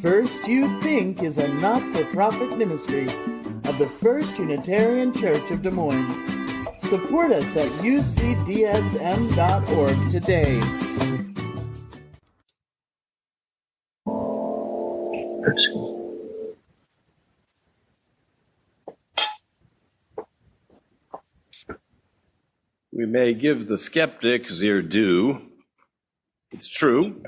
First You Think is a not-for-profit ministry of the First Unitarian Church of Des Moines. Support us at ucdsm.org today. We may give the skeptic their due. It's true.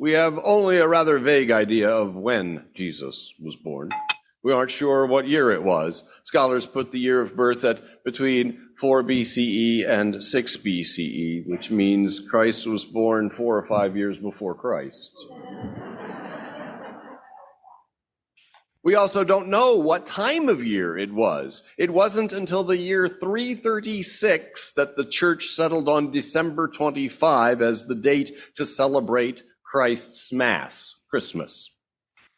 We have only a rather vague idea of when Jesus was born. We aren't sure what year it was. Scholars put the year of birth at between 4 BCE and 6 BCE, which means Christ was born 4 or 5 years before Christ. We also don't know what time of year it was. It wasn't until the year 336 that the church settled on December 25 as the date to celebrate Christ's Mass, Christmas.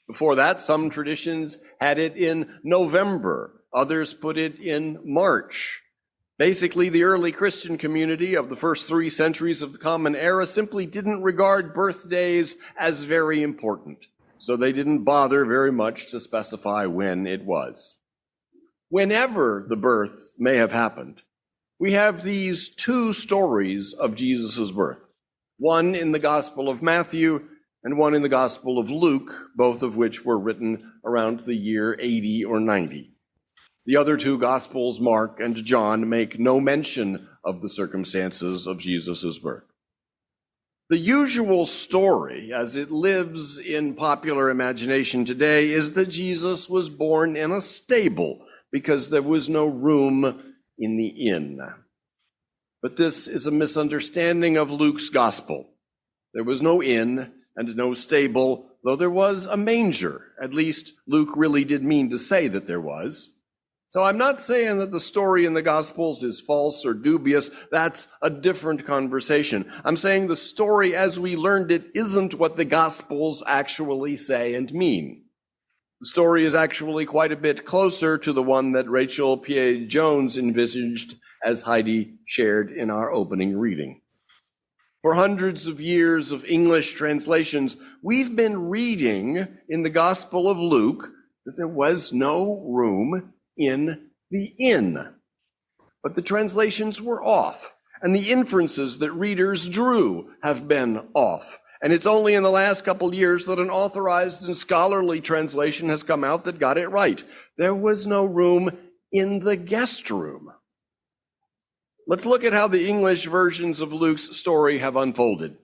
Before that, some traditions had it in November. Others put it in March. Basically, the early Christian community of the first 3 centuries of the Common Era simply didn't regard birthdays as very important. So they didn't bother very much to specify when it was. Whenever the birth may have happened, we have these 2 stories of Jesus' birth. One in the Gospel of Matthew and one in the Gospel of Luke, both of which were written around the year 80 or 90. The other 2 Gospels, Mark and John, make no mention of the circumstances of Jesus' birth. The usual story, as it lives in popular imagination today, is that Jesus was born in a stable because there was no room in the inn. But this is a misunderstanding of Luke's gospel. There was no inn and no stable, though there was a manger. At least Luke really did mean to say that there was. So I'm not saying that the story in the Gospels is false or dubious. That's a different conversation. I'm saying the story as we learned it isn't what the Gospels actually say and mean. The story is actually quite a bit closer to the one that Rachel Piet-Jones envisaged, as Heidi shared in our opening reading. For hundreds of years of English translations, we've been reading in the Gospel of Luke that there was no room in the inn. But the translations were off, and the inferences that readers drew have been off. And it's only in the last couple years that an authorized and scholarly translation has come out that got it right. There was no room in the guest room. Let's look at how the English versions of Luke's story have unfolded.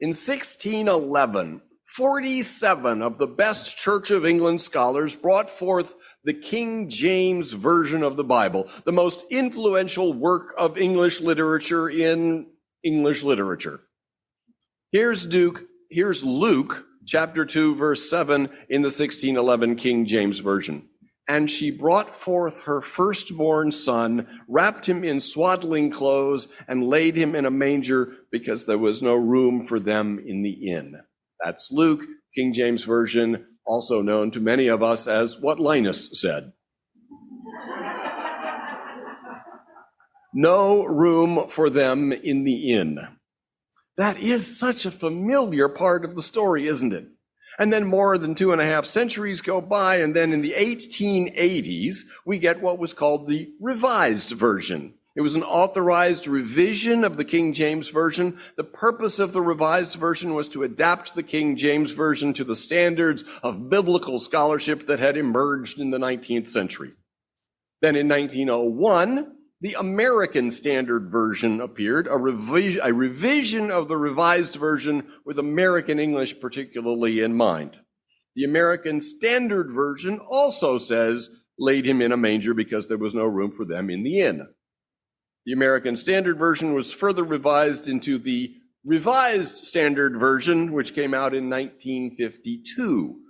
In 1611, 47 of the best Church of England scholars brought forth the King James Version of the Bible, the most influential work of English literature in English literature. Here's Luke, chapter 2, verse 7 in the 1611 King James Version. And she brought forth her firstborn son, wrapped him in swaddling clothes, and laid him in a manger because there was no room for them in the inn. That's Luke, King James Version, also known to many of us as what Linus said. No room for them in the inn. That is such a familiar part of the story, isn't it? And then more than 2.5 centuries go by, and then in the 1880s, we get what was called the Revised Version. It was an authorized revision of the King James Version. The purpose of the Revised Version was to adapt the King James Version to the standards of biblical scholarship that had emerged in the 19th century. Then in 1901, the American Standard Version appeared, a revision of the Revised Version with American English particularly in mind. The American Standard Version also says, laid him in a manger because there was no room for them in the inn. The American Standard Version was further revised into the Revised Standard Version, which came out in 1952.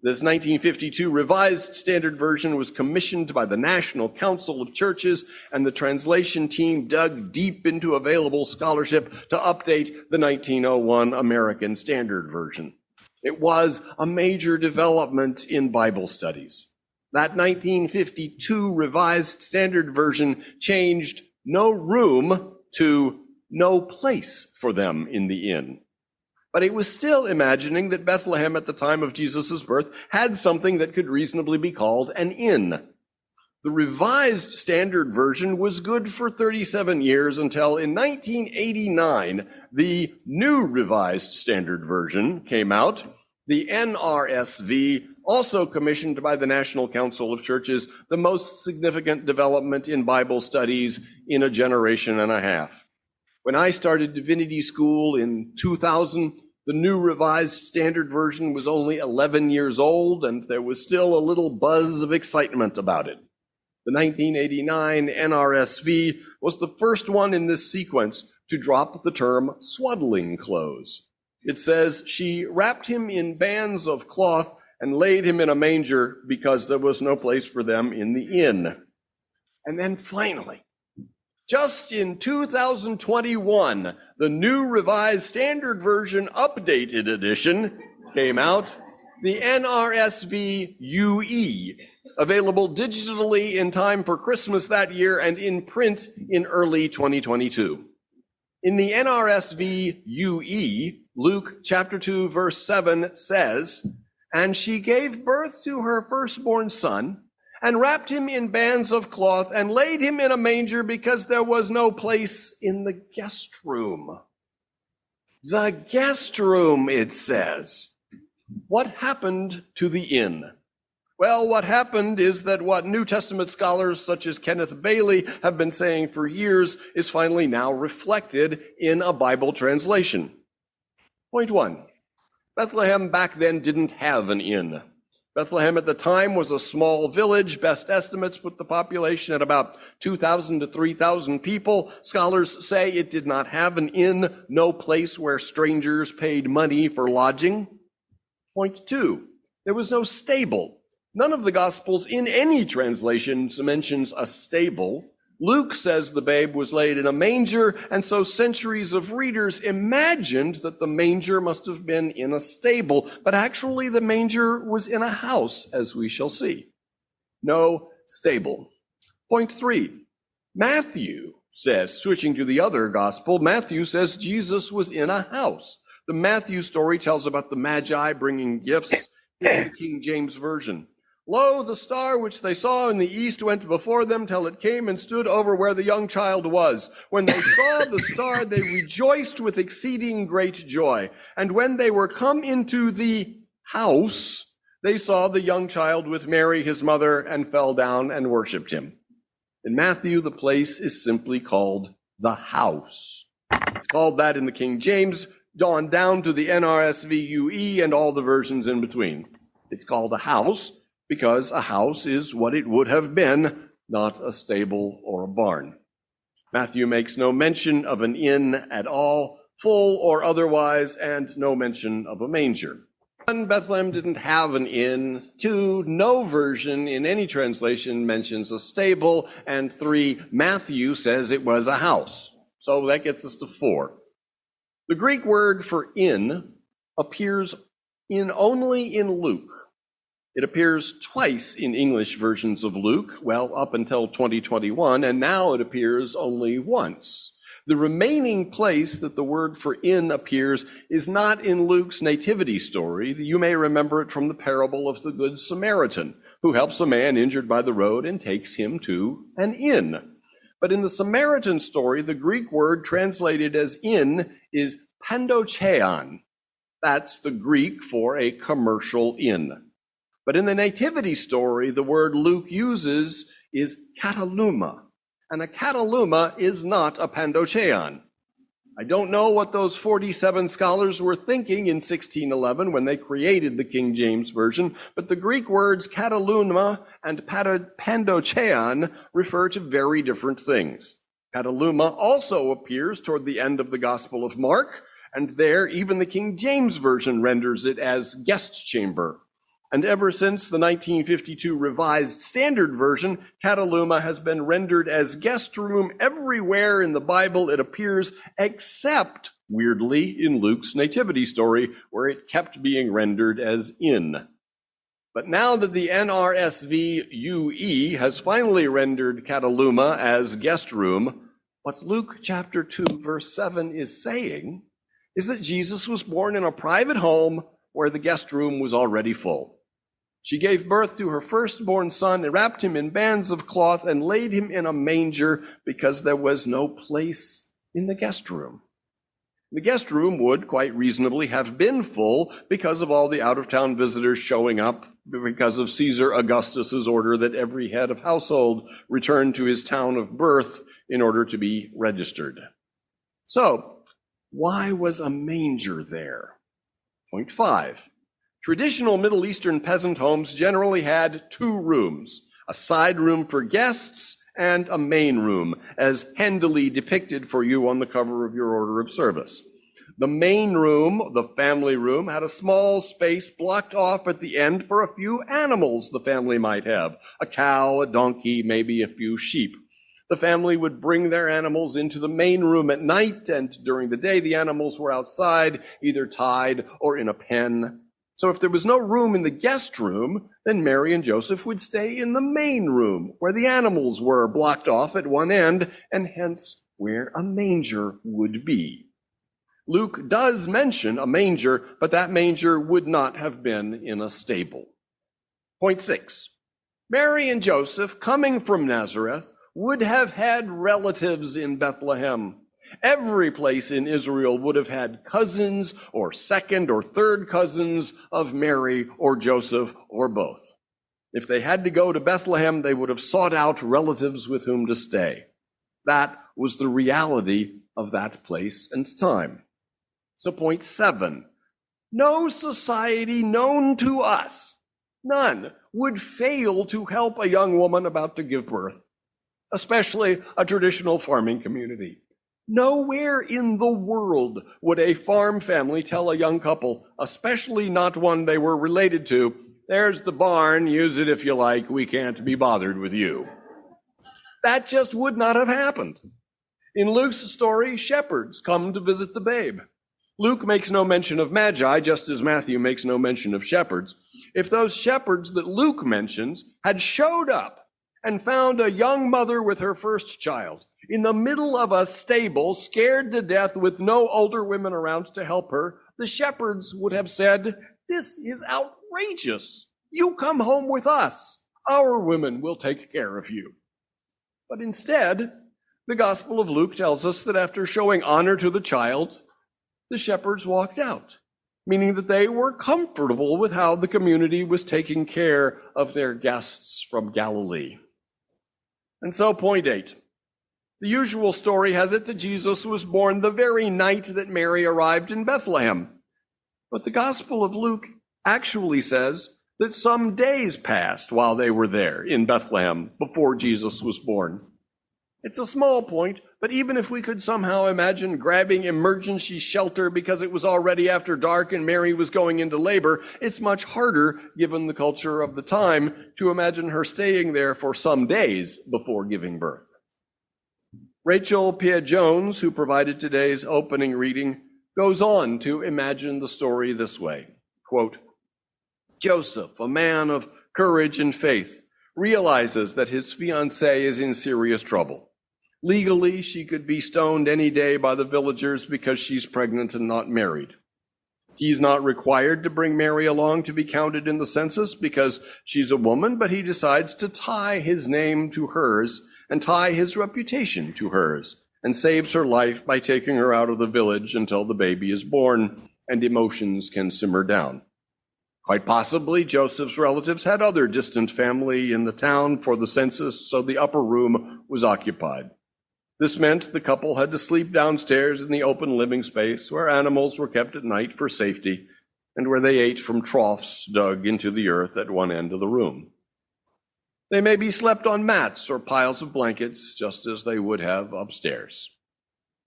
This 1952 Revised Standard Version was commissioned by the National Council of Churches, and the translation team dug deep into available scholarship to update the 1901 American Standard Version. It was a major development in Bible studies. That 1952 Revised Standard Version changed no room to no place for them in the inn. but it was still imagining that Bethlehem at the time of Jesus' birth had something that could reasonably be called an inn. The Revised Standard Version was good for 37 years until in 1989, the New Revised Standard Version came out. The NRSV, also commissioned by the National Council of Churches, the most significant development in Bible studies in a generation and a half. When I started divinity school in 2000, the New Revised Standard Version was only 11 years old, and there was still a little buzz of excitement about it. The 1989 NRSV was the first one in this sequence to drop the term swaddling clothes. It says, "She wrapped him in bands of cloth and laid him in a manger because there was no place for them in the inn." And then finally, just in 2021, the New Revised Standard Version Updated Edition came out, the NRSV UE, available digitally in time for Christmas that year and in print in early 2022. In the NRSV UE, Luke chapter 2, verse 7 says, "And she gave birth to her firstborn son, and wrapped him in bands of cloth, and laid him in a manger because there was no place in the guest room." The guest room, it says. What happened to the inn? Well, what happened is that what New Testament scholars such as Kenneth Bailey have been saying for years is finally now reflected in a Bible translation. Point 1. Bethlehem back then didn't have an inn. Bethlehem at the time was a small village. Best estimates put the population at about 2,000 to 3,000 people. Scholars say it did not have an inn, no place where strangers paid money for lodging. Point 2. There was no stable. None of the Gospels in any translations mentions a stable. Luke says the babe was laid in a manger, and so centuries of readers imagined that the manger must have been in a stable, but actually the manger was in a house, as we shall see. No stable. Point 3. Matthew says, switching to the other Gospel, Matthew says Jesus was in a house. The Matthew story tells about the Magi bringing gifts. Here's the King James Version. "Lo, the star which they saw in the east went before them till it came and stood over where the young child was. When they saw the star, they rejoiced with exceeding great joy. And when they were come into the house, they saw the young child with Mary, his mother, and fell down and worshipped him." In Matthew, the place is simply called the house. It's called that in the King James, on down to the NRSV UE and all the versions in between. It's called a house because a house is what it would have been, not a stable or a barn. Matthew makes no mention of an inn at all, full or otherwise, and no mention of a manger. 1, Bethlehem didn't have an inn. 2, no version in any translation mentions a stable. And 3, Matthew says it was a house. So that gets us to 4. The Greek word for inn appears only in Luke. It appears twice in English versions of Luke, well, up until 2021, and now it appears only once. The remaining place that the word for inn appears is not in Luke's nativity story. You may remember it from the parable of the Good Samaritan, who helps a man injured by the road and takes him to an inn. But in the Samaritan story, the Greek word translated as inn is pandocheon. That's the Greek for a commercial inn. But in the nativity story, the word Luke uses is kataluma, and a kataluma is not a pandocheon. I don't know what those 47 scholars were thinking in 1611 when they created the King James Version, but the Greek words kataluma and pandocheon refer to very different things. Kataluma also appears toward the end of the Gospel of Mark, and there even the King James Version renders it as guest chamber. And ever since the 1952 Revised Standard Version, kataluma has been rendered as guest room everywhere in the Bible it appears, except, weirdly, in Luke's nativity story, where it kept being rendered as inn. But now that the NRSV UE has finally rendered kataluma as guest room, what Luke chapter 2, verse 7 is saying is that Jesus was born in a private home where the guest room was already full. She gave birth to her firstborn son and wrapped him in bands of cloth and laid him in a manger because there was no place in the guest room. The guest room would quite reasonably have been full because of all the out-of-town visitors showing up, because of Caesar Augustus's order that every head of household return to his town of birth in order to be registered. So, why was a manger there? Point 5. Traditional Middle Eastern peasant homes generally had 2 rooms, a side room for guests and a main room, as handily depicted for you on the cover of your order of service. The main room, the family room, had a small space blocked off at the end for a few animals the family might have, a cow, a donkey, maybe a few sheep. The family would bring their animals into the main room at night, and during the day the animals were outside, either tied or in a pen. So if there was no room in the guest room, then Mary and Joseph would stay in the main room, where the animals were blocked off at one end, and hence where a manger would be. Luke does mention a manger, but that manger would not have been in a stable. Point 6. Mary and Joseph, coming from Nazareth, would have had relatives in Bethlehem. Every place in Israel would have had cousins or second or third cousins of Mary or Joseph or both. If they had to go to Bethlehem, they would have sought out relatives with whom to stay. That was the reality of that place and time. So point 7, no society known to us, none, would fail to help a young woman about to give birth, especially a traditional farming community. Nowhere in the world would a farm family tell a young couple, especially not one they were related to, "There's the barn, use it if you like, we can't be bothered with you." That just would not have happened. In Luke's story, shepherds come to visit the babe. Luke makes no mention of magi, just as Matthew makes no mention of shepherds. If those shepherds that Luke mentions had showed up and found a young mother with her first child in the middle of a stable, scared to death with no older women around to help her, the shepherds would have said, "This is outrageous. You come home with us. Our women will take care of you." But instead, the Gospel of Luke tells us that after showing honor to the child, the shepherds walked out, meaning that they were comfortable with how the community was taking care of their guests from Galilee. And so, point 8. The usual story has it that Jesus was born the very night that Mary arrived in Bethlehem. But the Gospel of Luke actually says that some days passed while they were there in Bethlehem before Jesus was born. It's a small point, but even if we could somehow imagine grabbing emergency shelter because it was already after dark and Mary was going into labor, it's much harder, given the culture of the time, to imagine her staying there for some days before giving birth. Rachel Pierre-Jones, who provided today's opening reading, goes on to imagine the story this way, quote, "Joseph, a man of courage and faith, realizes that his fiancée is in serious trouble. Legally, she could be stoned any day by the villagers because she's pregnant and not married. He's not required to bring Mary along to be counted in the census because she's a woman, but he decides to tie his name to hers and tie his reputation to hers, and saves her life by taking her out of the village until the baby is born and emotions can simmer down. Quite possibly, Joseph's relatives had other distant family in the town for the census, so the upper room was occupied. This meant the couple had to sleep downstairs in the open living space where animals were kept at night for safety and where they ate from troughs dug into the earth at one end of the room. They maybe slept on mats or piles of blankets, just as they would have upstairs.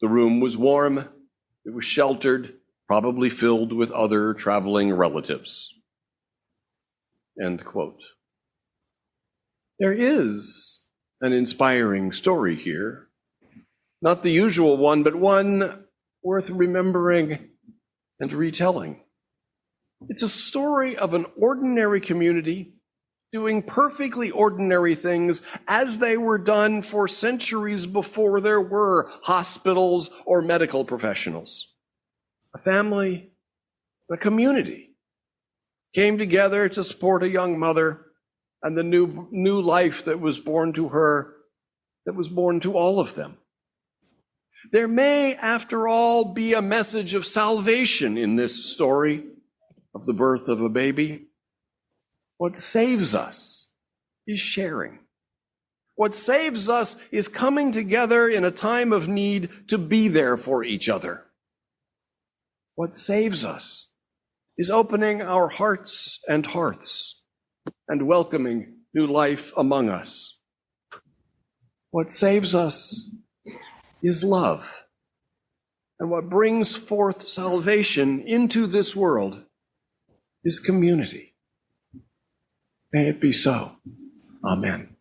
The room was warm, it was sheltered, probably filled with other traveling relatives." End quote. There is an inspiring story here. Not the usual one, but one worth remembering and retelling. It's a story of an ordinary community doing perfectly ordinary things as they were done for centuries before there were hospitals or medical professionals. a family, a community came together to support a young mother and the new life that was born to her, that was born to all of them. There may, after all, be a message of salvation in this story of the birth of a baby. What saves us is sharing. What saves us is coming together in a time of need to be there for each other. What saves us is opening our hearts and hearths and welcoming new life among us. What saves us is love. And what brings forth salvation into this world is community. May it be so. Amen.